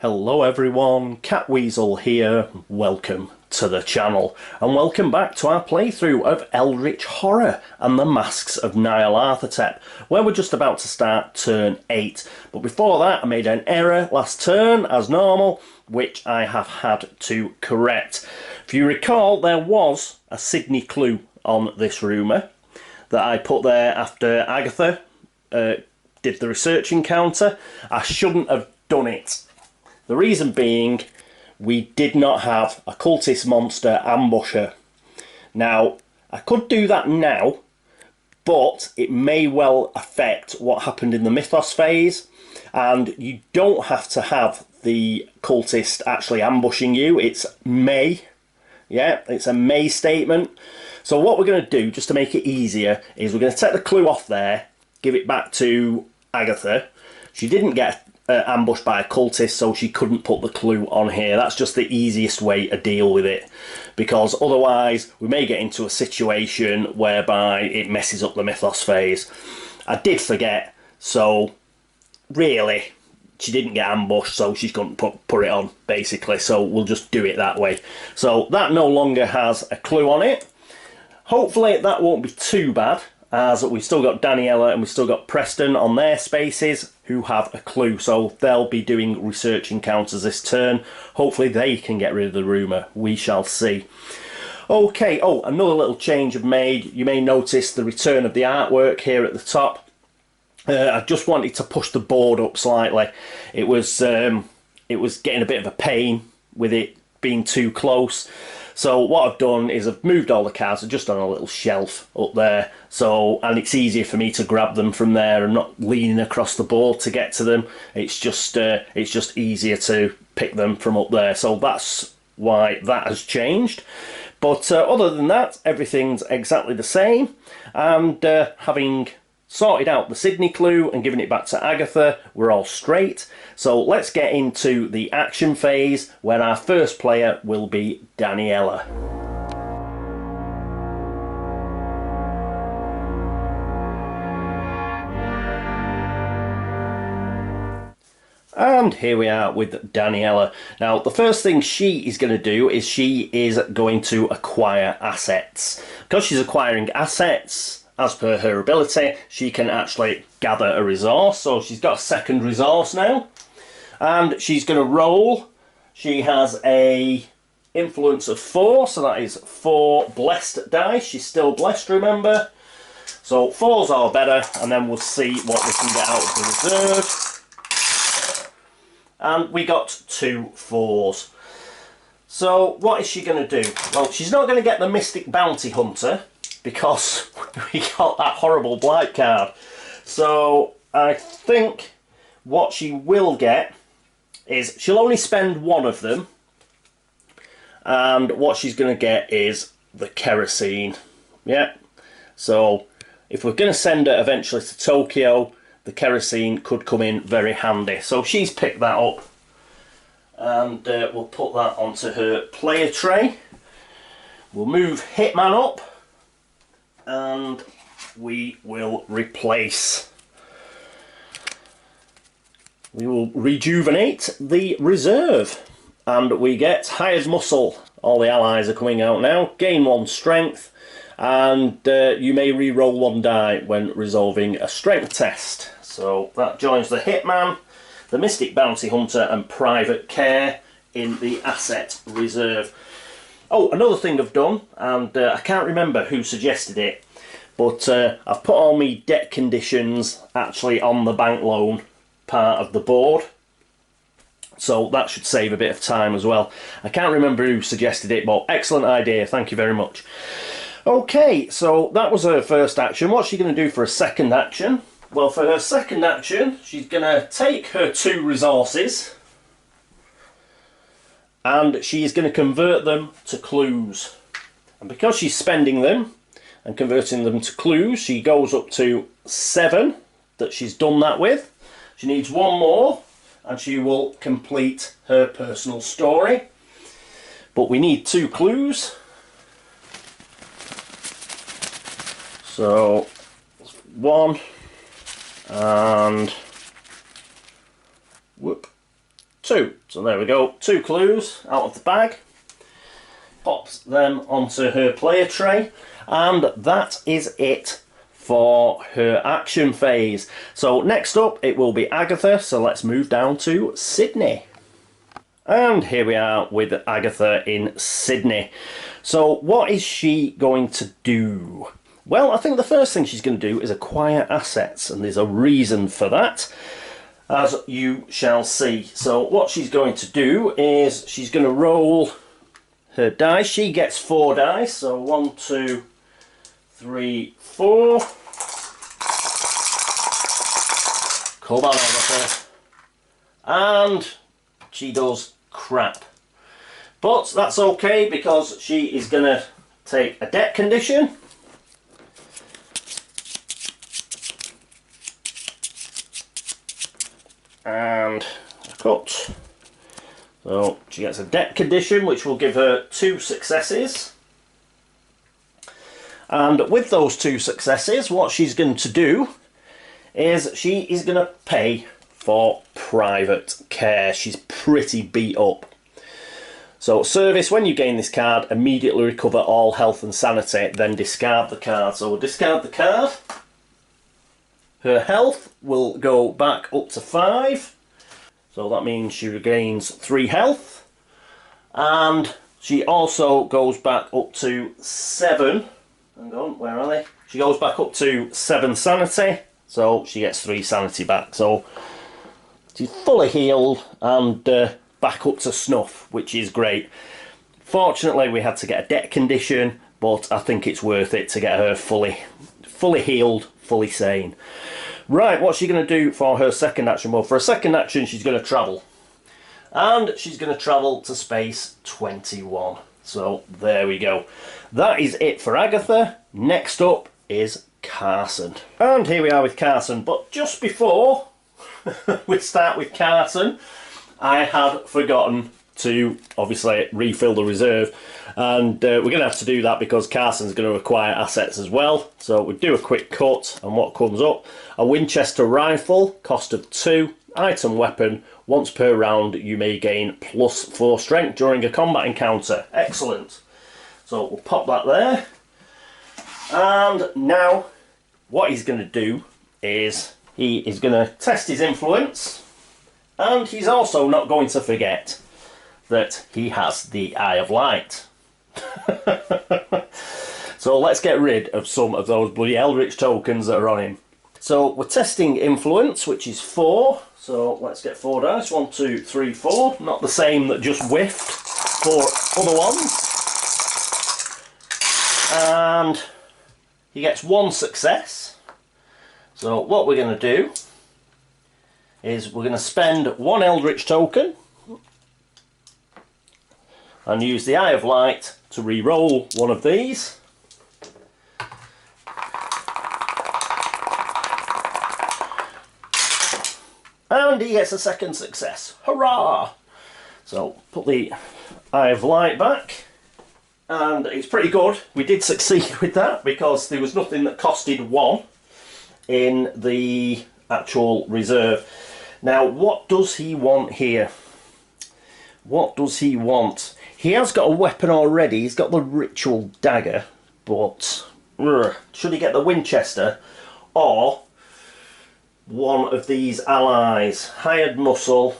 Hello everyone, Catweazle here, welcome to the channel, and welcome back to our playthrough of Eldritch Horror and the Masks of Nyarlathotep, where we're just about to start turn 8. But before that I made an error last turn, as normal, which I have had to correct. If you recall, there was a Sydney clue on this rumour that I put there after Agatha did the research encounter. I shouldn't have done it. The reason being, we did not have a cultist monster ambusher. Now, I could do that now, but it may well affect what happened in the Mythos phase, and you don't have to have the cultist actually ambushing you. It's may. Yeah, it's a may statement. So what we're going to do, just to make it easier, is we're going to take the clue off there, give it back to Agatha. She didn't get ambushed by a cultist, so she couldn't put the clue on here. That's just the easiest way to deal with it, because otherwise we may get into a situation whereby it messes up the Mythos phase. I did forget, so really she didn't get ambushed, so she couldn't put it on, basically, so we'll just do it that way. So that no longer has a clue on it. Hopefully that won't be too bad, as we've still got Daniella and we've still got Preston on their spaces who have a clue, so they'll be doing research encounters this turn. Hopefully they can get rid of the rumour, we shall see. Okay, oh, another little change I've made. You may notice the return of the artwork here at the top. I just wanted to push the board up slightly. It was getting a bit of a pain with it being too close. So what I've done is I've moved all the cards just on a little shelf up there, so, and it's easier for me to grab them from there. I'm not leaning across the board to get to them. It's just easier to pick them from up there. So that's why that has changed. But other than that, everything's exactly the same. And having sorted out the Sydney clue and given it back to Agatha, we're all straight. So let's get into the action phase, where our first player will be Daniella. And here we are with Daniella. Now, the first thing she is going to do is she is going to acquire assets. Because she's acquiring assets, as per her ability, she can actually gather a resource. So she's got a second resource now. And she's going to roll. She has a influence of 4, so that is 4 blessed dice. She's still blessed, remember. So 4s are better, and then we'll see what we can get out of the reserve. And we got 2 4s. So what is she going to do? Well, she's not going to get the Mystic Bounty Hunter, because we got that horrible blight card. So I think what she will get is she'll only spend 1 of them, and what she's going to get is the kerosene. Yeah, so if we're going to send her eventually to Tokyo, the kerosene could come in very handy. So she's picked that up, and we'll put that onto her player tray. We'll move Hitman up, and we will replace. We will rejuvenate the reserve, and we get hired muscle. All the allies are coming out now. Gain 1 strength, and you may re-roll 1 die when resolving a strength test. So that joins the Hitman, the Mystic Bounty Hunter, and Private Care in the asset reserve. Oh, another thing I've done, and I can't remember who suggested it, but I've put all my debt conditions actually on the bank loan part of the board, so that should save a bit of time as well. I can't remember who suggested it, but excellent idea, thank you very much. Okay, so that was her first action. What's she going to do for a second action? Well, for her second action, she's going to take her 2 resources, and she's going to convert them to clues. And because she's spending them and converting them to clues, she goes up to 7 that she's done that with. She needs 1 more, and she will complete her personal story. But we need 2 clues. So 1 and whoop, 2. So there we go, 2 clues out of the bag. Pops them onto her player tray, and that is it for her action phase. So next up it will be Agatha, so let's move down to Sydney. And here we are with Agatha in Sydney. So what is she going to do? Well, I think the first thing she's going to do is acquire assets, and there's a reason for that, as you shall see. So what she's going to do is she's going to roll her dice. She gets 4 dice, so 1, 2, 3, 4. Come on, Agatha. And she does crap. But that's okay, because she is going to take a debt condition. And a cut. So she gets a debt condition, which will give her 2 successes. And with those 2 successes, what she's going to do is she is going to pay for private care. She's pretty beat up. So service, when you gain this card, immediately recover all health and sanity, then discard the card. So we'll discard the card. Her health will go back up to 5. So that means she regains 3 health. And she also goes back up to 7. Hang on, where are they? She goes back up to 7 sanity. So she gets 3 sanity back. So she's fully healed and back up to snuff, which is great. Fortunately, we had to get a debt condition, but I think it's worth it to get her fully healed, fully sane. Right, what's she going to do for her second action? Well, for her second action, she's going to travel. And she's going to travel to space 21. So there we go. That is it for Agatha. Next up is Carson. And here we are with Carson. But just before we start with Carson, I had forgotten to obviously refill the reserve. And we're going to have to do that because Carson's going to acquire assets as well. So we do a quick cut, and what comes up? A Winchester rifle, cost of 2, item weapon. Once per round you may gain +4 strength during a combat encounter. Excellent. So we'll pop that there. And now what he's going to do is he is going to test his influence, and he's also not going to forget that he has the Eye of Light. So let's get rid of some of those bloody Eldritch tokens that are on him. So we're testing influence, which is 4. So let's get 4 dice. 1, 2, 3, 4. Not the same that just whiffed 4 other ones. And he gets 1 success. So what we're going to do is we're going to spend 1 Eldritch token and use the Eye of Light to re-roll one of these. And he gets a second success. Hurrah! So put the Eye of Light back, and it's pretty good. We did succeed with that because there was nothing that costed 1 in the actual reserve. Now, what does he want here? What does he want? He has got a weapon already. He's got the ritual dagger, but should he get the Winchester or one of these allies? Hired Muscle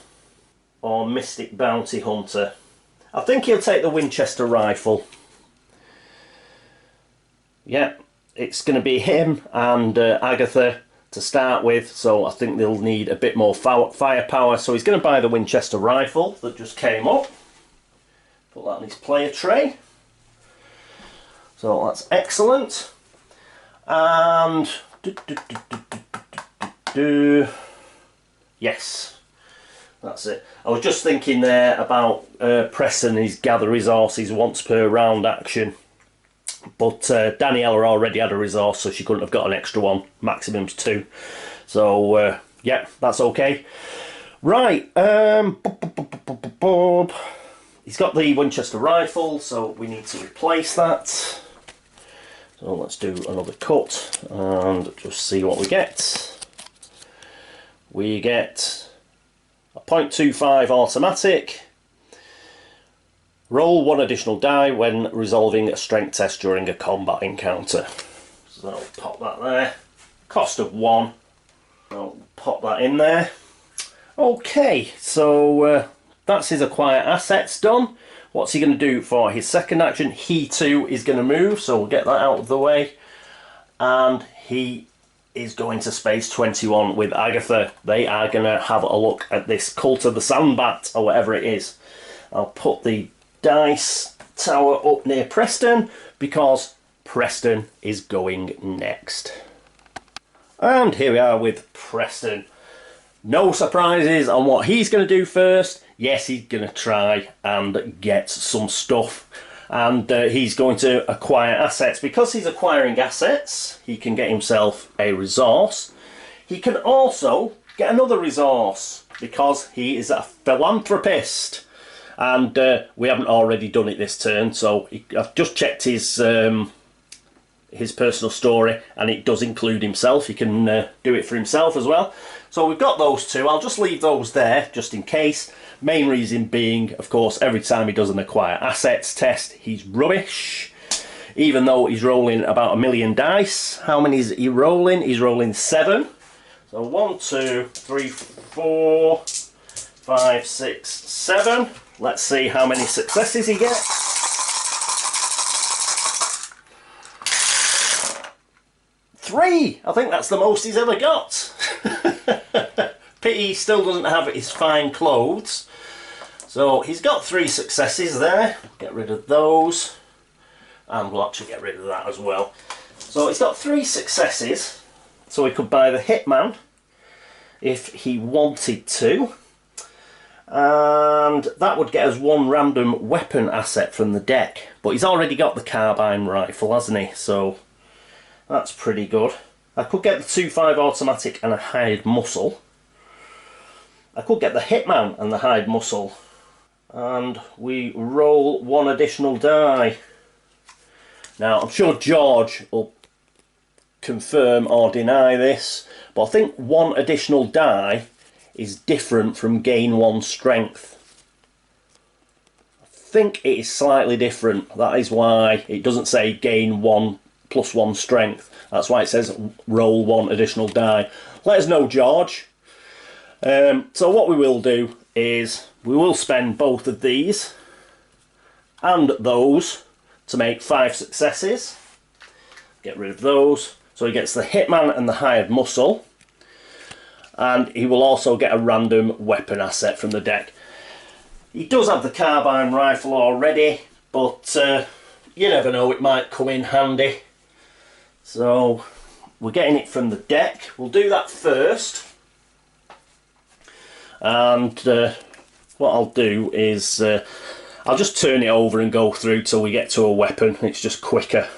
or Mystic Bounty Hunter? I think he'll take the Winchester rifle. Yeah, it's going to be him and Agatha to start with, so I think they'll need a bit more firepower. So he's going to buy the Winchester rifle that just came up. Put that on his player tray. So that's excellent. And yes, that's it. I was just thinking there about Preston, his gather resources once per round action. But Daniella already had a resource, so she couldn't have got an extra one. Maximum's 2. So, yeah, that's okay. Right. He's got the Winchester rifle, so we need to replace that. So let's do another cut and just see what we get. We get a 0.25 automatic. Roll 1 additional die when resolving a strength test during a combat encounter. So I'll pop that there. Cost of 1. I'll pop that in there. Okay, so that's his acquire assets done. What's he going to do for his second action? He too is going to move, so we'll get that out of the way. And he is going to space 21 with Agatha. They are going to have a look at this Cult of the Sandbat, or whatever it is. I'll put the dice tower up near Preston, because Preston is going next. And here we are with Preston. No surprises on what he's going to do first. Yes, he's going to try and get some stuff. And he's going to acquire assets. Because he's acquiring assets, he can get himself a resource. He can also get another resource, because he is a philanthropist. And we haven't already done it this turn, so I've just checked his personal story, and it does include himself. He can do it for himself as well. So we've got those two. I'll just leave those there just in case. Main reason being, of course, every time he does an acquire assets test, he's rubbish. Even though he's rolling about 1 million dice. How many is he rolling? He's rolling 7. So 1, 2, 3, 4, 5, 6, 7. Let's see how many successes he gets. 3! I think that's the most he's ever got. Pity he still doesn't have his fine clothes. So he's got 3 successes there. Get rid of those. And we'll actually get rid of that as well. So he's got 3 successes. So he could buy the Hitman if he wanted to. And that would get us 1 random weapon asset from the deck. But he's already got the carbine rifle, hasn't he? So that's pretty good. I could get the 2.5 automatic and a hide muscle. I could get the Hitman and the hide muscle. And we roll 1 additional die. Now, I'm sure George will confirm or deny this, but I think 1 additional die is different from gain 1 strength. I think it is slightly different. That is why it doesn't say gain 1 plus 1 strength. That's why it says roll 1 additional die. Let us know, George. So what we will do is we will spend both of these and those to make 5 successes. Get rid of those. So he gets the Hitman and the hired muscle. And he will also get a random weapon asset from the deck. He does have the carbine rifle already, but you never know, it might come in handy. So we're getting it from the deck. We'll do that first. And what I'll do is I'll just turn it over and go through till we get to a weapon. It's just quicker.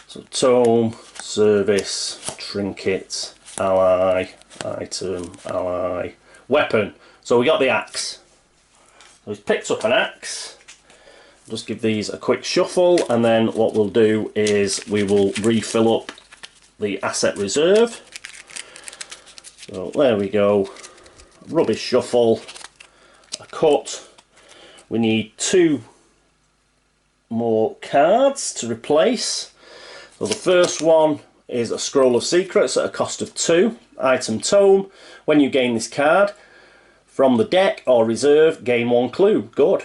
So tome, service, trinket, ally, item, ally, weapon. So we got the axe. So he's picked up an axe. Just give these a quick shuffle, and then what we'll do is we will refill up the asset reserve. So there we go. Rubbish shuffle, a cut. We need 2 more cards to replace. So the first one is a Scroll of Secrets at a cost of 2. Item tome. When you gain this card from the deck or reserve, gain 1 clue. Good.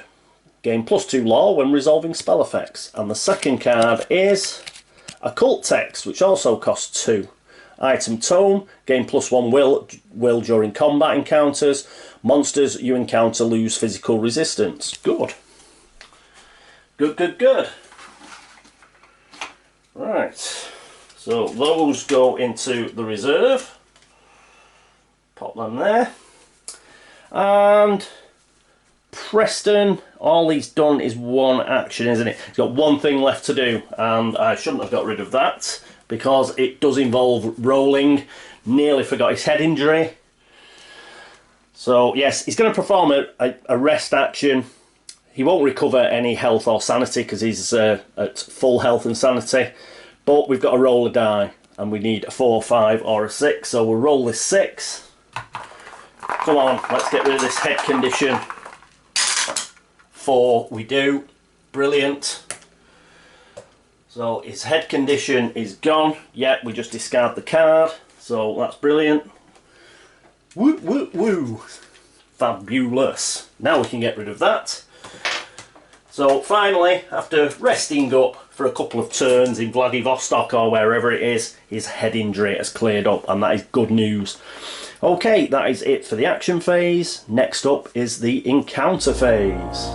Gain +2 lore when resolving spell effects. And the second card is Occult Text, which also costs 2. Item tome, gain +1 will during combat encounters. Monsters you encounter lose physical resistance. Good. Good, good, good. Right. So those go into the reserve. Pop them there. And Preston, all he's done is 1 action, isn't it? He's got 1 thing left to do, and I shouldn't have got rid of that because it does involve rolling. Nearly forgot his head injury. So yes, he's going to perform a rest action. He won't recover any health or sanity because he's at full health and sanity. But we've got to roll a die, and we need a 4, 5 or a 6. So we'll roll this 6. Come on, let's get rid of this head condition. 4 we do. Brilliant. So his head condition is gone. Yep, we just discard the card. So that's brilliant. Woo, woo, woo. Fabulous. Now we can get rid of that. So finally, after resting up for a couple of turns in Vladivostok or wherever it is, his head injury has cleared up, and that is good news. Okay, that is it for the action phase. Next up is the encounter phase.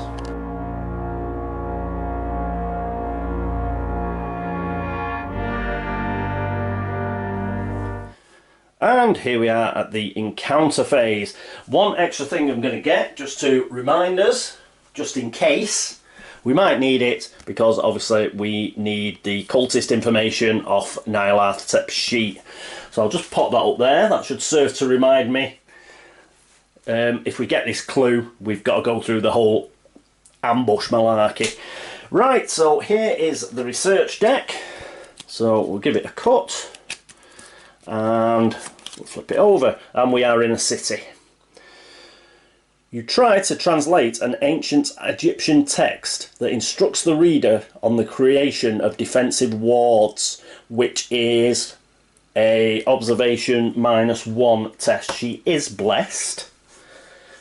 And here we are at the encounter phase. One extra thing I'm going to get, just to remind us, just in case, we might need it, because obviously we need the cultist information off Nyarlathotep's sheet. So I'll just pop that up there. That should serve to remind me. If we get this clue, we've got to go through the whole ambush malarkey. Right, so here is the research deck. So we'll give it a cut. And we'll flip it over, and we are in a city. You try to translate an ancient Egyptian text that instructs the reader on the creation of defensive wards, which is a observation -1 test. She is blessed.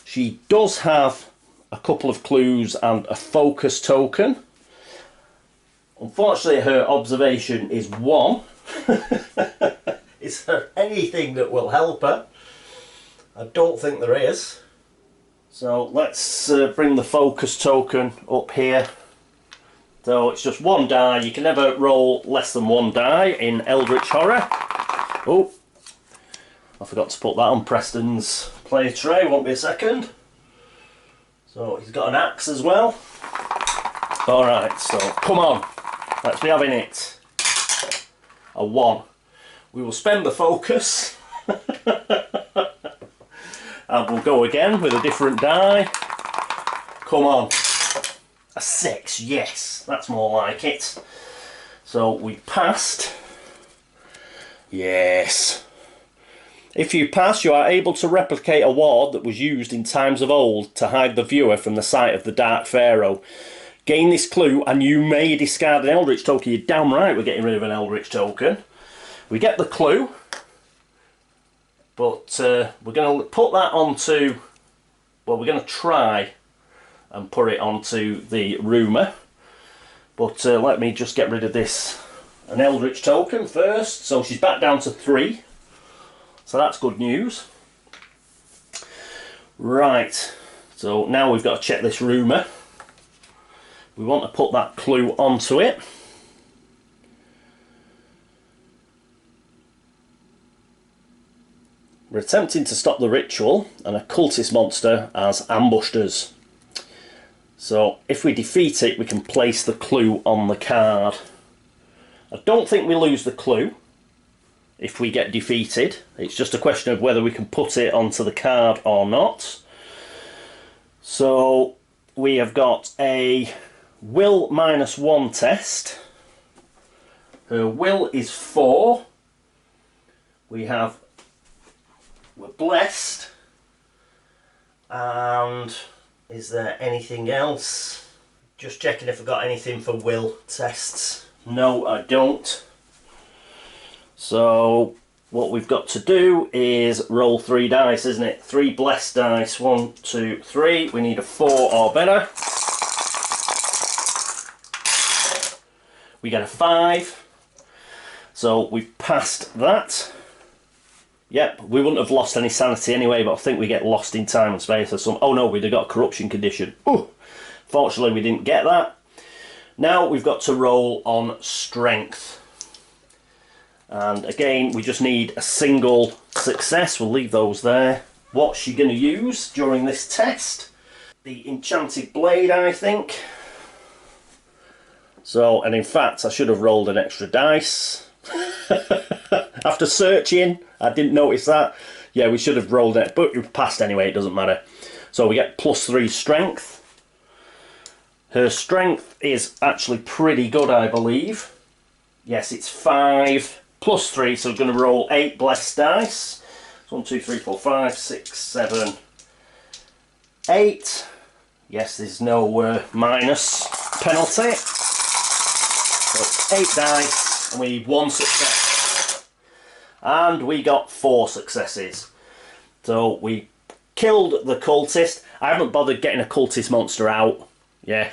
She does have a couple of clues and a focus token. Unfortunately, her observation is 1. Is there anything that will help her? I don't think there is. So let's bring the focus token up here. So it's just 1 die. You can never roll less than 1 die in Eldritch Horror. Oh, I forgot to put that on Preston's play tray. Won't be a second. So he's got an axe as well. Alright, so come on. Let's be having it. A 1. We will spend the focus. And we'll go again with a different die. Come on. A 6, yes. That's more like it. So we passed. Yes. If you pass, you are able to replicate a ward that was used in times of old to hide the viewer from the sight of the Dark Pharaoh. Gain this clue and you may discard an Eldritch token. You're damn right we're getting rid of an Eldritch token. We get the clue, but we're going to put that onto, well, we're going to try and put it onto the rumour. But let me just get rid of this, an Eldritch token first. So she's back down to 3. So that's good news. Right, so now we've got to check this rumour. We want to put that clue onto it. We're attempting to stop the ritual, and a cultist monster has ambushed us. So if we defeat it, we can place the clue on the card. I don't think we lose the clue if we get defeated. It's just a question of whether we can put it onto the card or not. So we have got a will -1 test. Her will is 4. We're blessed. And is there anything else? Just checking if I've got anything for will tests. No, I don't. So what we've got to do is roll 3 dice, isn't it? 3 blessed dice. 1, 2, 3. We need a 4 or better. We get a 5. So we've passed that. Yep, we wouldn't have lost any sanity anyway, but I think we get lost in time and space or something. Oh no, we'd have got a corruption condition. Ooh, fortunately we didn't get that. Now we've got to roll on strength. And again, we just need a single success. We'll leave those there. What's she going to use during this test? The enchanted blade, I think. So, and in fact, I should have rolled an extra dice. After searching, I didn't notice that. Yeah, we should have rolled it, but we've passed anyway, it doesn't matter. So we get +3 strength. Her strength is actually pretty good, I believe. Yes, it's 5 +3, so we're going to roll 8 blessed dice. So 1, 2, 3, 4, 5, 6, 7, 8. Yes, there's no minus penalty. So it's 8 dice, and we need 1 success. And we got 4 successes. So we killed the cultist. I haven't bothered getting a cultist monster out. Yeah,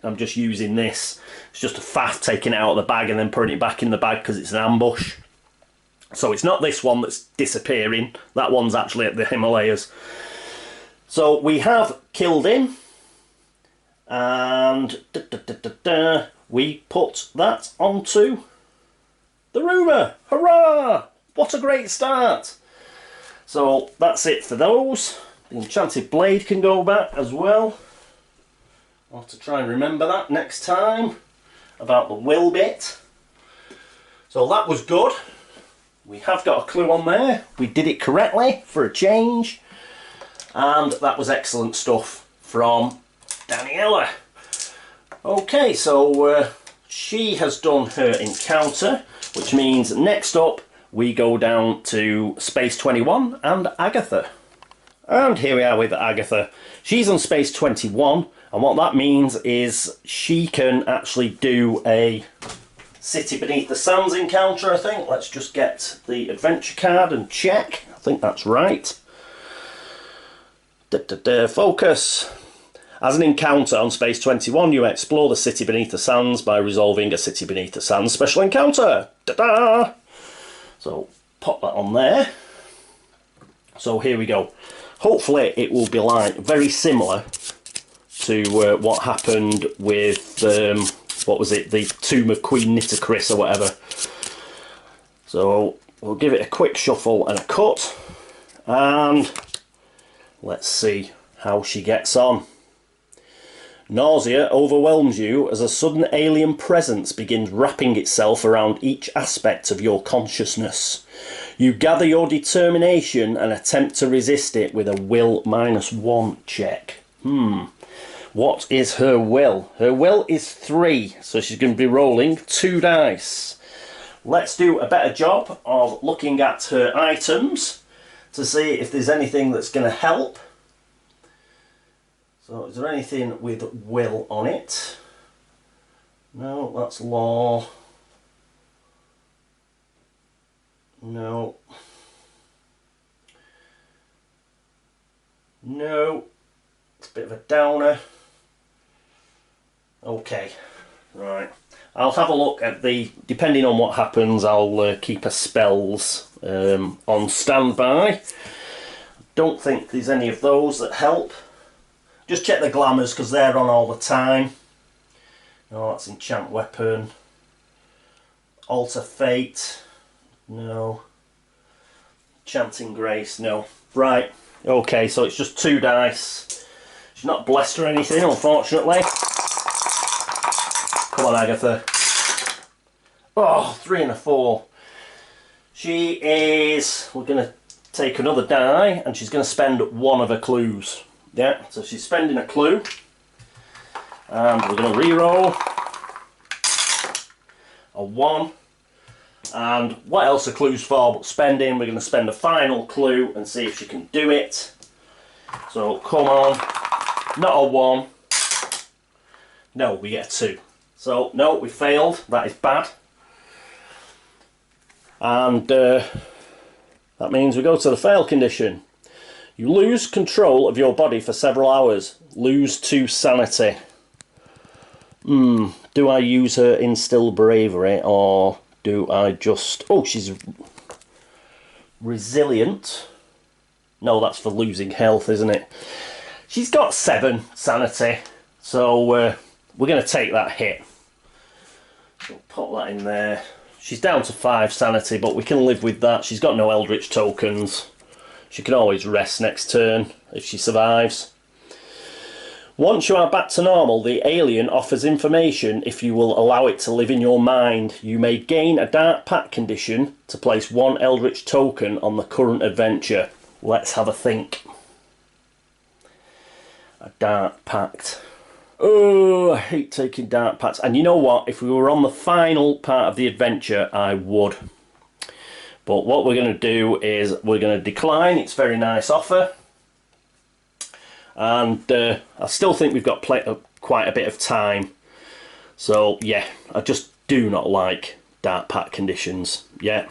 I'm just using this. It's just a faff taking it out of the bag and then putting it back in the bag because it's an ambush. So it's not this one that's disappearing. That one's actually at the Himalayas. So we have killed him. And we put that onto the rumour. Hurrah! What a great start. So that's it for those. The enchanted blade can go back as well. I'll have to try and remember that next time about the will bit. So that was good. We have got a clue on there. We did it correctly for a change. And that was excellent stuff from Daniella. Okay, so she has done her encounter, which means next up we go down to Space 21 and Agatha. And here we are with Agatha. She's on Space 21, and what that means is she can actually do a City Beneath the Sands encounter, I think. Let's just get the adventure card and check. I think that's right. Focus. As an encounter on Space 21, you explore the City Beneath the Sands by resolving a City Beneath the Sands special encounter. Ta-da! So pop that on there. So here we go. Hopefully it will be like very similar to what happened with what was it, the Tomb of Queen Nitocris or whatever. So we'll give it a quick shuffle and a cut, and let's see how she gets on. Nausea overwhelms you as a sudden alien presence begins wrapping itself around each aspect of your consciousness. You gather your determination and attempt to resist it with a will -1 check. What is her will? Her will is 3, so she's going to be rolling 2 dice. Let's do a better job of looking at her items to see if there's anything that's going to help. So is there anything with will on it? No, that's law. No. No. It's a bit of a downer. Okay, right. I'll have a look at the, depending on what happens, I'll keep her spells on standby. Don't think there's any of those that help. Just check the glamours because they're on all the time. No, that's enchant weapon. Alter fate. No. Chanting grace. No. Right. Okay, so it's just 2 dice. She's not blessed or anything, unfortunately. Come on, Agatha. Oh, 3 and a 4. She is... We're going to take another die, and she's going to spend 1 of her clues. Yeah, so she's spending a clue, and we're going to re-roll a 1, and what else are clues for but spending? We're going to spend a final clue and see if she can do it. So come on, not a 1, no, we get a 2. So no, we failed, that is bad, and that means we go to the fail condition. You lose control of your body for several hours. Lose 2 sanity. Do I use her instill bravery, or do I just... Oh, she's resilient. No, that's for losing health, isn't it? She's got 7 sanity, so we're going to take that hit. So pop that in there. She's down to 5 sanity, but we can live with that. She's got no Eldritch tokens. She can always rest next turn if she survives. Once you are back to normal, the alien offers information if you will allow it to live in your mind. You may gain a Dark Pact condition to place 1 Eldritch token on the current adventure. Let's have a think. A Dark Pact. Oh, I hate taking Dark Pacts. And you know what? If we were on the final part of the adventure, I would. But what we're going to do is we're going to decline its very nice offer. And I still think we've got quite a bit of time. So yeah, I just do not like dark pack conditions. Yeah,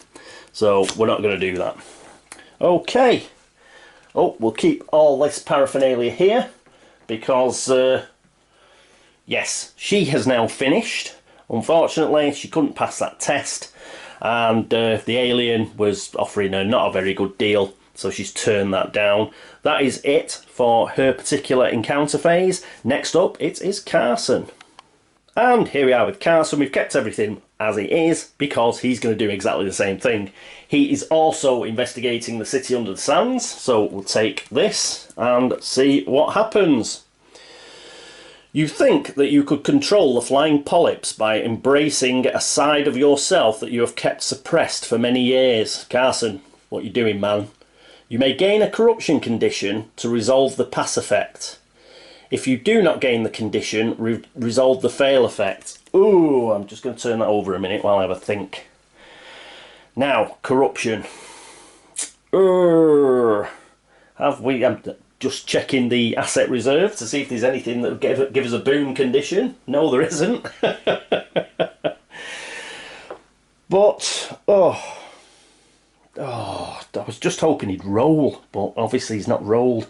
so we're not going to do that. Okay. Oh, we'll keep all this paraphernalia here because yes, she has now finished. Unfortunately, she couldn't pass that test, and the alien was offering her not a very good deal, so she's turned that down. That is it for her particular encounter phase. Next up, it is Carson. And here we are with Carson. We've kept everything as it is because he's going to do exactly the same thing. He is also investigating the city under the sands, so we'll take this and see what happens. You think that you could control the flying polyps by embracing a side of yourself that you have kept suppressed for many years. Carson, what you doing, man? You may gain a corruption condition to resolve the pass effect. If you do not gain the condition, resolve the fail effect. Ooh, I'm just going to turn that over a minute while I have a think. Now, corruption. Have we... I'm just checking the asset reserve to see if there's anything that would give us a boon condition. No, there isn't. But, I was just hoping he'd roll, but obviously he's not rolled.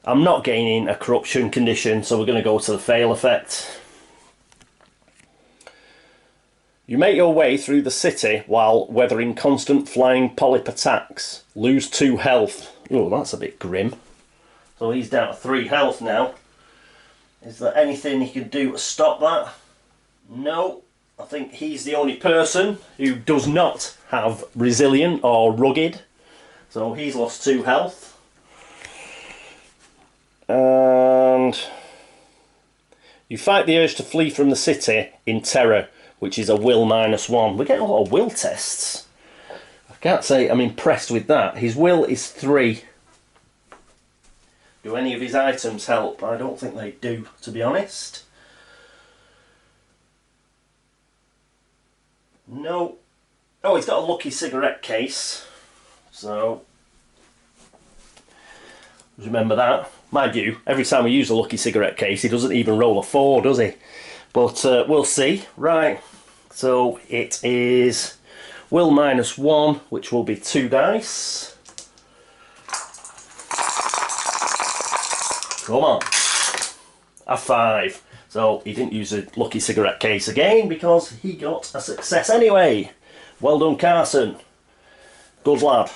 I'm not gaining a corruption condition, so we're going to go to the fail effect. You make your way through the city while weathering constant flying polyp attacks. Lose 2 health. Oh, that's a bit grim. So he's down to 3 health now. Is there anything he can do to stop that? No. I think he's the only person who does not have resilient or rugged. So he's lost 2 health. And you fight the urge to flee from the city in terror, which is a will -1. We're getting a lot of will tests. I can't say I'm impressed with that. His will is 3. Do any of his items help? I don't think they do, to be honest. No. Oh, he's got a lucky cigarette case. So, remember that. Mind you, every time we use a lucky cigarette case, he doesn't even roll a 4, does he? But we'll see. Right, so it is will -1, which will be 2 dice. Come on. A 5. So he didn't use a lucky cigarette case again because he got a success anyway. Well done, Carson. Good lad.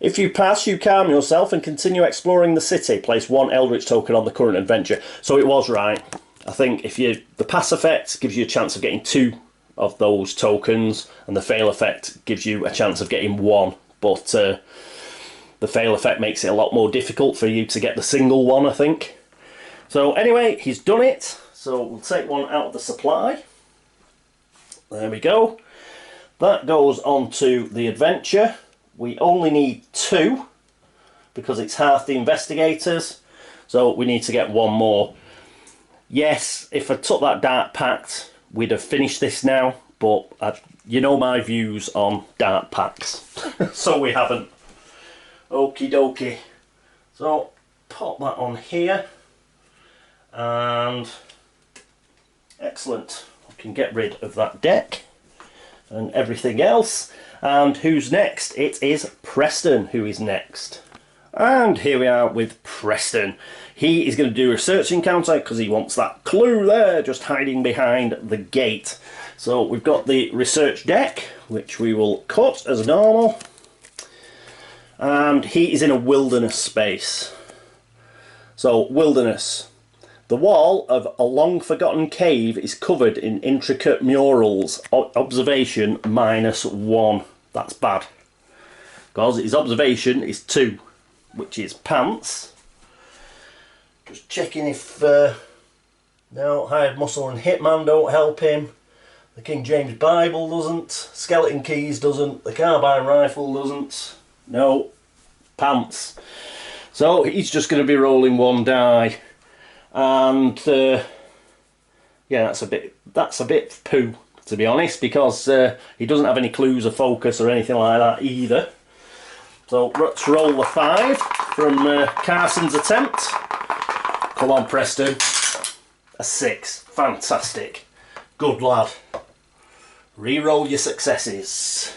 If you pass, you calm yourself and continue exploring the city. Place 1 Eldritch token on the current adventure. So it was right. I think if the pass effect gives you a chance of getting 2 of those tokens, and the fail effect gives you a chance of getting 1. But the fail effect makes it a lot more difficult for you to get the single one, I think. So anyway, he's done it. So we'll take 1 out of the supply. There we go. That goes on to the adventure. We only need 2 because it's half the investigators, so we need to get 1 more. Yes, if I took that dark pact, we'd have finished this now, but you know my views on dark pacts, so we haven't. Okie dokie. So pop that on here, and excellent. I can get rid of that deck and everything else. And who's next? It is Preston who is next. And here we are with Preston. He is going to do a research encounter because he wants that clue there just hiding behind the gate. So we've got the research deck, which we will cut as normal. And he is in a wilderness space. So wilderness. The wall of a long-forgotten cave is covered in intricate murals. Observation -1. That's bad. Because his observation is 2, which is pants. Just checking if... no, hired muscle and hitman don't help him. The King James Bible doesn't. Skeleton keys doesn't. The carbine rifle doesn't. No. Pants. So he's just going to be rolling 1 die. And yeah, that's a bit poo, to be honest, because he doesn't have any clues or focus or anything like that either. So let's roll the 5 from Carson's attempt. Come on, Preston. A 6. Fantastic. Good lad. Re-roll your successes.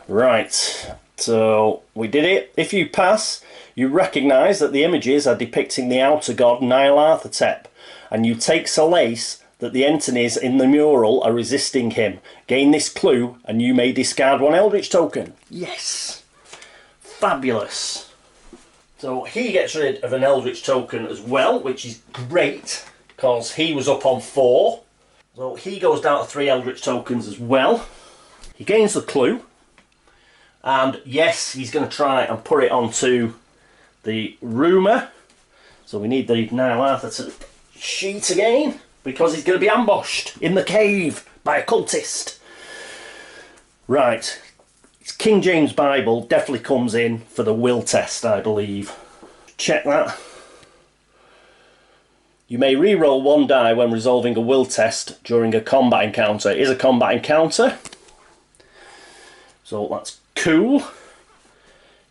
Right, so we did it. If you pass, you recognise that the images are depicting the outer god Nyarlathotep, and you take solace that the entities in the mural are resisting him. Gain this clue and you may discard 1 Eldritch token. Yes! Fabulous. So he gets rid of an Eldritch token as well, which is great, because he was up on 4. So he goes down to 3 Eldritch tokens as well. He gains the clue. And yes, he's going to try and put it onto the rumour. So we need the Nyarlathotep sheet again, because he's going to be ambushed in the cave by a cultist. Right, it's King James Bible definitely comes in for the will test, I believe. Check that. You may re-roll 1 die when resolving a will test during a combat encounter. It is a combat encounter, so that's cool.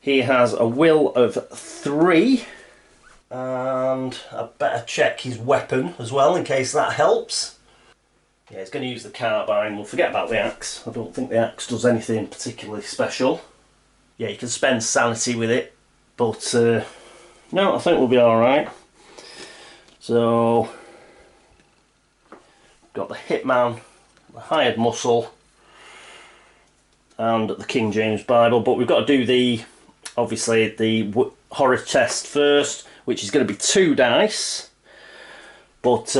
He has a will of 3. And I better check his weapon as well, in case that helps. Yeah, he's going to use the carbine. We'll forget about the axe. I don't think the axe does anything particularly special. Yeah, you can spend sanity with it, but no, I think we'll be alright. So, got the Hitman, the Hired Muscle, and the King James Bible, but we've got to do the, obviously, the horror test first, which is going to be 2 dice, but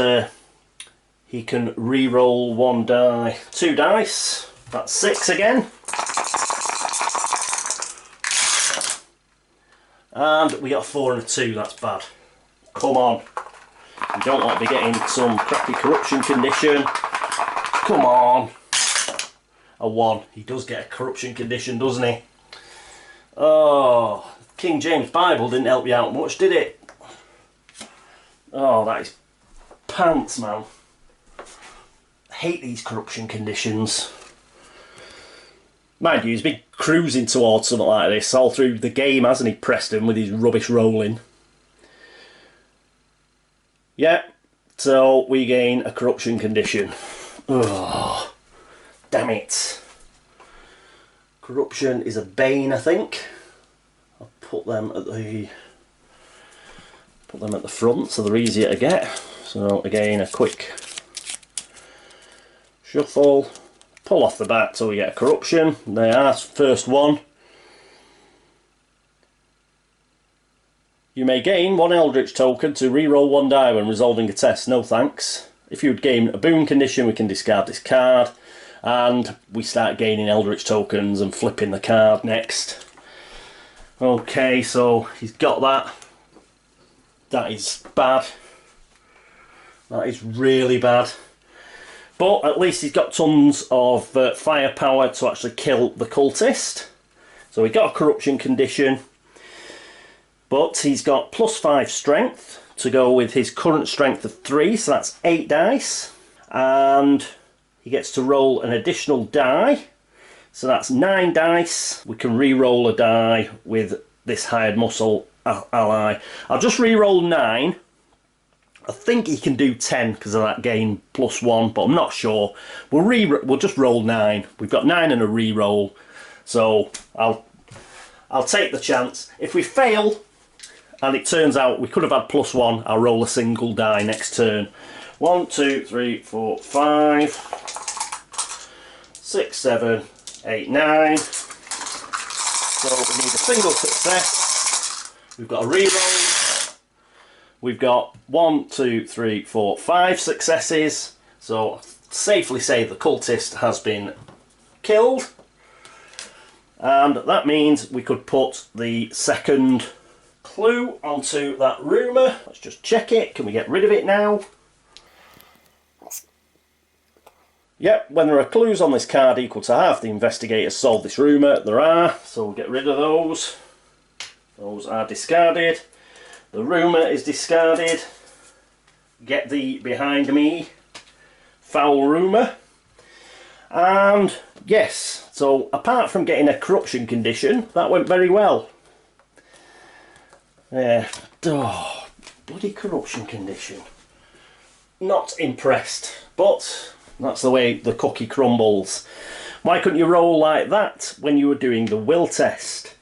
he can re-roll 1 die. 2 dice, that's 6 again. And we got a 4 and a 2, that's bad. Come on. You don't want to be getting some crappy corruption condition. Come on. A 1. He does get a corruption condition, doesn't he? Oh, King James Bible didn't help you out much, did it? Oh, that is pants, man. I hate these corruption conditions. Mind you, he's been cruising towards something like this all through the game, hasn't he, Preston, with his rubbish rolling? Yeah, so we gain a corruption condition. Oh, damn it. Corruption is a bane, I think. I'll put them at the front so they're easier to get. So again, a quick shuffle, pull off the back till we get a corruption. There are, first one. You may gain 1 Eldritch token to re-roll 1 die when resolving a test. No thanks. If you would gain a boon condition, we can discard this card. And we start gaining Eldritch tokens and flipping the card next. Okay, so he's got that. That is bad. That is really bad. But at least he's got tons of firepower to actually kill the cultist. So we got a corruption condition. But he's got +5 strength to go with his current strength of 3, so that's 8 dice. And he gets to roll an additional die, so that's 9 dice. We can re-roll a die with this Hired Muscle ally. I'll just re-roll 9. I think he can do 10 because of that gain +1, but I'm not sure. We'll just roll 9. We've got 9 and a re-roll, so I'll take the chance. If we fail, and it turns out we could have had +1, I'll roll a single die next turn. 1, 2, 3, 4, 5, 6, 7, 8, 9. So we need a single success. We've got a reroll. We've got 1, 2, 3, 4, 5 successes. So I'll safely say the cultist has been killed. And that means we could put the second clue onto that rumour. Let's just check it. Can we get rid of it now? Yep, when there are clues on this card equal to half the investigators solve this rumour, there are, so we'll get rid of those. Those are discarded. The rumour is discarded. Get thee behind me. Foul rumour. And yes, so apart from getting a corruption condition, that went very well. Yeah, oh, bloody corruption condition. Not impressed, but that's the way the cookie crumbles. Why couldn't you roll like that when you were doing the will test?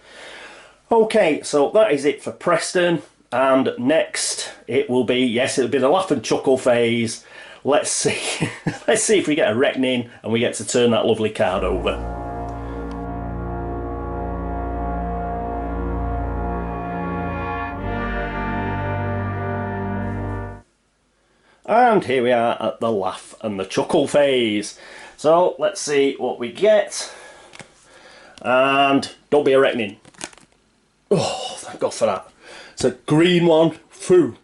Okay, so that is it for Preston, and next it will be, yes, it'll be the laugh and chuckle phase. Let's see. Let's see if we get a reckoning and we get to turn that lovely card over. And here we are at the laugh and the chuckle phase. So let's see what we get. And don't be a reckoning. Oh, thank God for that. It's a green one. Phew.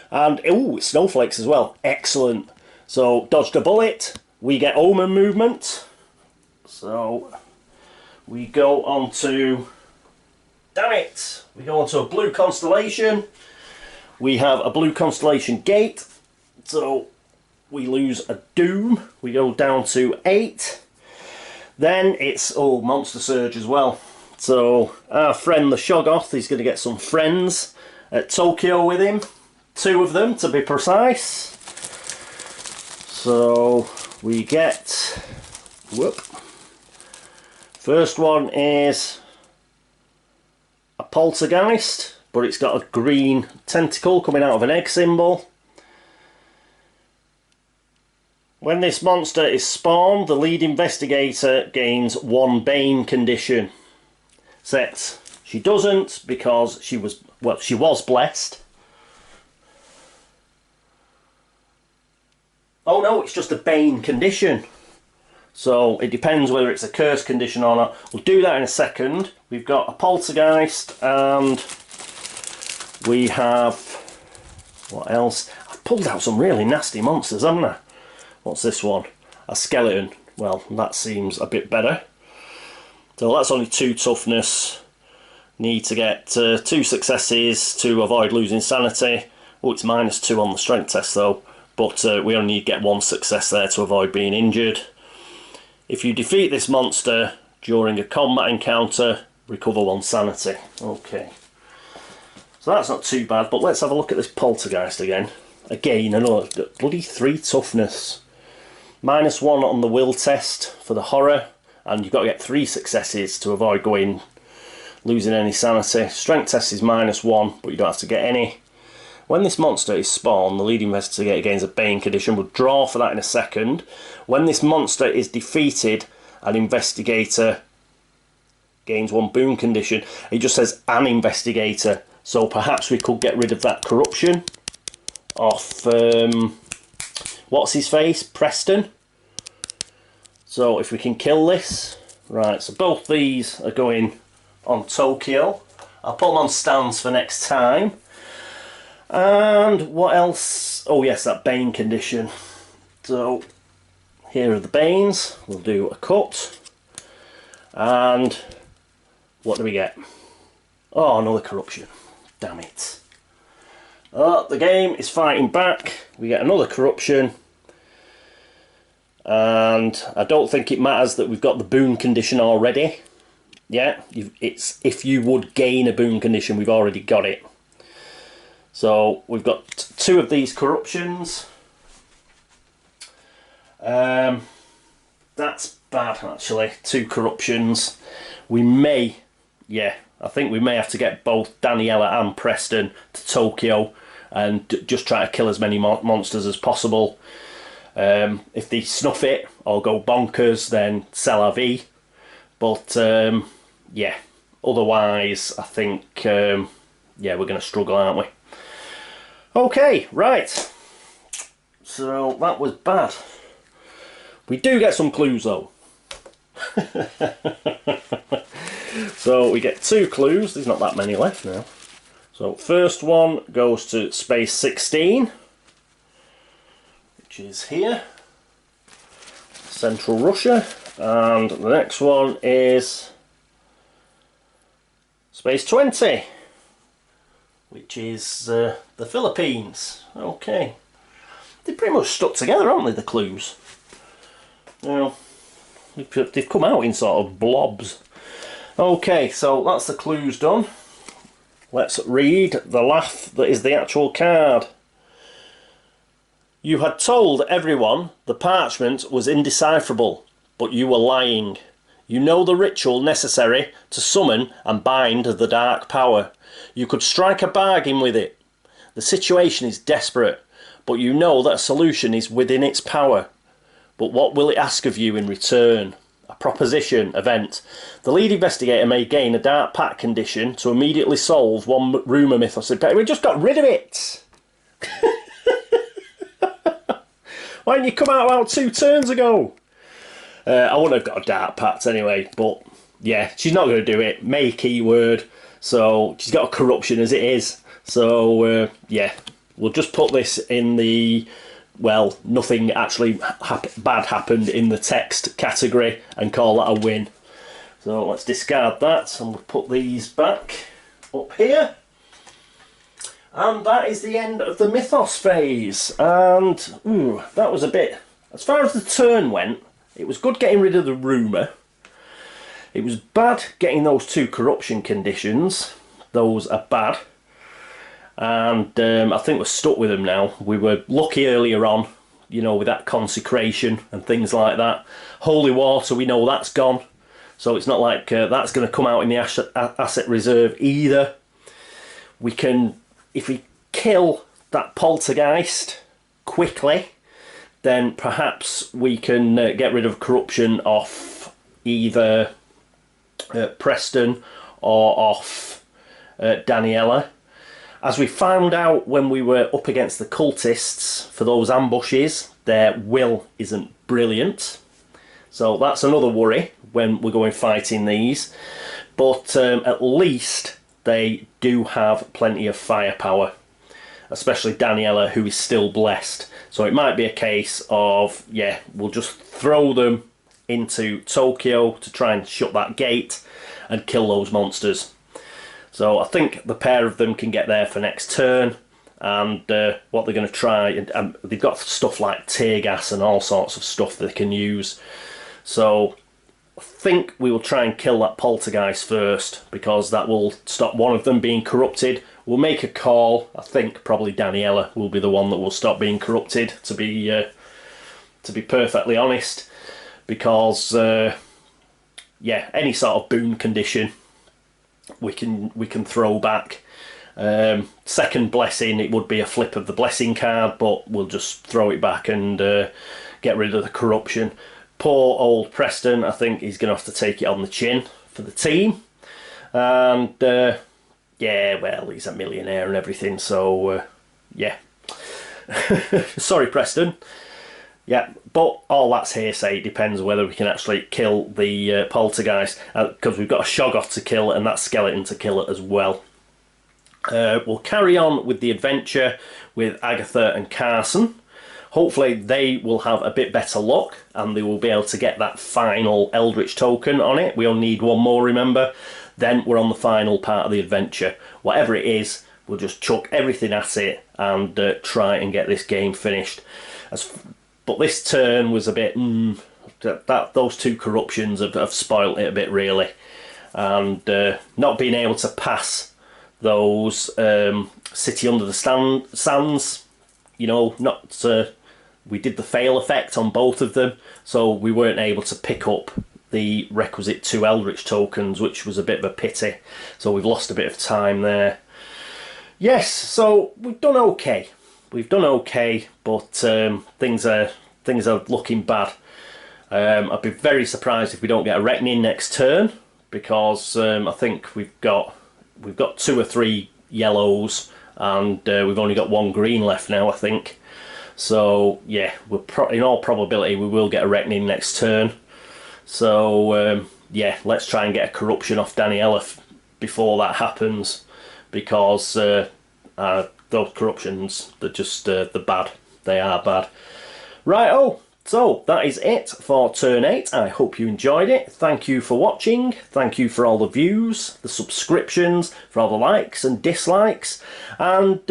And, oh, snowflakes as well. Excellent. So, dodged a bullet. We get omen movement. So, we go on to... Damn it! We go on to a blue constellation. We have a blue constellation gate. So, we lose a doom. We go down to 8. Then it's, oh, monster surge as well. So, our friend the Shoggoth is going to get some friends at Tokyo with him. 2 of them, to be precise. So, we get... Whoop. First one is a poltergeist, but it's got a green tentacle coming out of an egg symbol. When this monster is spawned, the lead investigator gains 1 Bane condition. Set. She doesn't because she was blessed. Oh no, it's just a Bane condition. So it depends whether it's a curse condition or not. We'll do that in a second. We've got a poltergeist and we have... What else? I've pulled out some really nasty monsters, haven't I? What's this one? A skeleton. Well, that seems a bit better. So that's only 2 toughness. Need to get 2 successes to avoid losing sanity. Oh, it's -2 on the strength test though. But we only need to get 1 success there to avoid being injured. If you defeat this monster during a combat encounter, recover 1 sanity. Okay. So that's not too bad, but let's have a look at this poltergeist again. Again, another bloody 3 toughness. -1 on the will test for the horror, and you've got to get 3 successes to avoid losing any sanity. Strength test is -1, but you don't have to get any. When this monster is spawned, the lead investigator gains a Bane condition. We'll draw for that in a second. When this monster is defeated, an investigator gains 1 boon condition. It just says an investigator, so perhaps we could get rid of that corruption off, what's his face? Preston. So if we can kill this. Right, so both these are going on Tokyo. I'll put them on stands for next time. And what else? Oh yes, that Bane condition. So here are the Banes. We'll do a cut. And what do we get? Oh, another corruption. Damn it. Oh, the game is fighting back. We get another corruption. And I don't think it matters that we've got the boon condition already. Yeah, it's if you would gain a boon condition, we've already got it. So we've got 2 of these corruptions. That's bad actually, 2 corruptions. We may, yeah, I think we may have to get both Daniella and Preston to Tokyo and just try to kill as many monsters as possible. If they snuff it or go bonkers, then c'est la vie. But yeah, otherwise I think yeah, we're going to struggle, aren't we? Okay, right. So that was bad. We do get some clues though. So we get 2 clues. There's not that many left now. So first one goes to space 16, which is here, Central Russia, and the next one is space 20, which is the Philippines. Okay, they pretty much stuck together, haven't they, the clues? Now, They've come out in sort of blobs. Okay, so that's the clues done. Let's read the laugh that is the actual card. You had told everyone the parchment was indecipherable, but you were lying. You know the ritual necessary to summon and bind the dark power. You could strike a bargain with it. The situation is desperate, but you know that a solution is within its power. But what will it ask of you in return? A proposition, event. The lead investigator may gain a dark pact condition to immediately solve one rumour, mythos, impelling. We just got rid of it! Why didn't you come out about 2 turns ago? I wouldn't have got a dark pact anyway, but yeah, she's not going to do it. May keyword, so she's got a corruption as it is. So yeah, we'll just put this in the, well, nothing actually bad happened in the text category and call that a win. So let's discard that and we'll put these back up here. And that is the end of the Mythos phase. And that was a bit, as far as the turn went, it was good getting rid of the rumour. It was bad getting those 2 corruption conditions. Those are bad. And I think we're stuck with them now. We were lucky earlier on, you know, with that consecration and things like that. Holy water, we know that's gone. So it's not like that's going to come out in the asset reserve either. We can, if we kill that poltergeist quickly, then perhaps we can get rid of corruption off either Preston or off Daniella. As we found out when we were up against the cultists for those ambushes, their will isn't brilliant. So that's another worry when we're going fighting these. But at least they do have plenty of firepower, especially Daniella, who is still blessed. So it might be a case of, yeah, we'll just throw them into Tokyo to try and shut that gate and kill those monsters. So I think the pair of them can get there for next turn, and what they're going to try, and they've got stuff like tear gas and all sorts of stuff they can use. So I think we will try and kill that poltergeist first, because that will stop one of them being corrupted. We'll make a call. I think probably Daniella will be the one that will stop being corrupted, to be perfectly honest, because yeah, any sort of boon condition we can throw back. Second blessing, it would be a flip of the blessing card, but we'll just throw it back and get rid of the corruption. Poor old Preston, I think he's going to have to take it on the chin for the team. And yeah, well, he's a millionaire and everything, so yeah. Sorry, Preston. Yeah, but all that's hearsay. It depends whether we can actually kill the poltergeist, because we've got a Shoggoth to kill and that skeleton to kill it as well. We'll carry on with the adventure with Agatha and Carson. Hopefully they will have a bit better luck and they will be able to get that final Eldritch token on it. We only need one more, remember. Then we're on the final part of the adventure. Whatever it is, we'll just chuck everything at it and try and get this game finished. But this turn was a bit, those 2 corruptions have spoilt it a bit, really. And not being able to pass those City Under the Sands, you know, we did the fail effect on both of them, so we weren't able to pick up the requisite 2 Eldritch tokens, which was a bit of a pity. So we've lost a bit of time there. Yes, so we've done okay. We've done okay, but things are looking bad. I'd be very surprised if we don't get a reckoning next turn, because I think we've got 2 or 3 yellows and we've only got 1 green left now, I think. So yeah, in all probability we will get a reckoning next turn. So yeah, let's try and get a corruption off Daniella before that happens, because those corruptions, they're just they're bad. They are bad. Right, so that is it for turn 8. I hope you enjoyed it. Thank you for watching. Thank you for all the views, the subscriptions, for all the likes and dislikes. And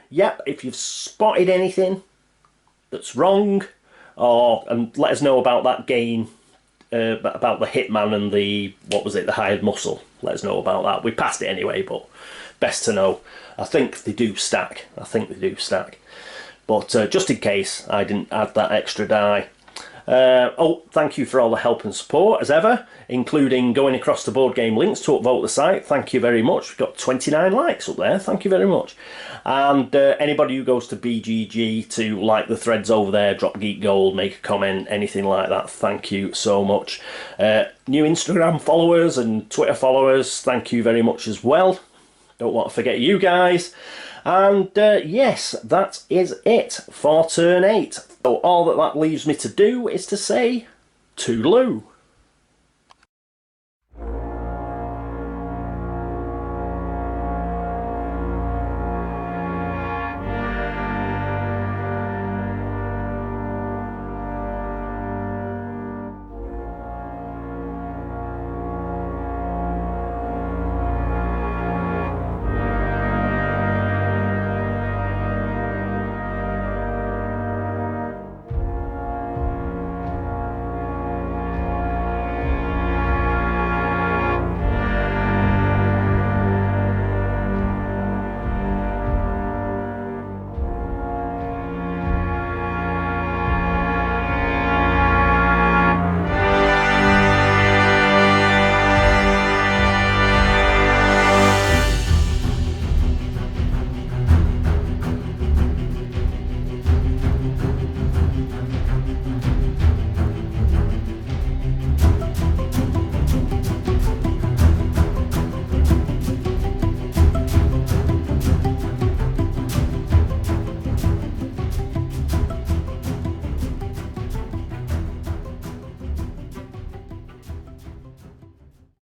yep, if you've spotted anything that's wrong, and let us know about that gain about the hitman and the, what was it, the hired muscle. Let us know about that. We passed it anyway, but best to know. I think they do stack. I think they do stack. But just in case I didn't add that extra die. Oh, thank you for all the help and support, as ever, including going across the board game links to upvote the site. Thank you very much. We've got 29 likes up there. Thank you very much. And anybody who goes to BGG to like the threads over there, drop Geek Gold, make a comment, anything like that, thank you so much. New Instagram followers and Twitter followers, thank you very much as well. Don't want to forget you guys. And yes, that is it for turn 8. So all that leaves me to do is to say toodaloo.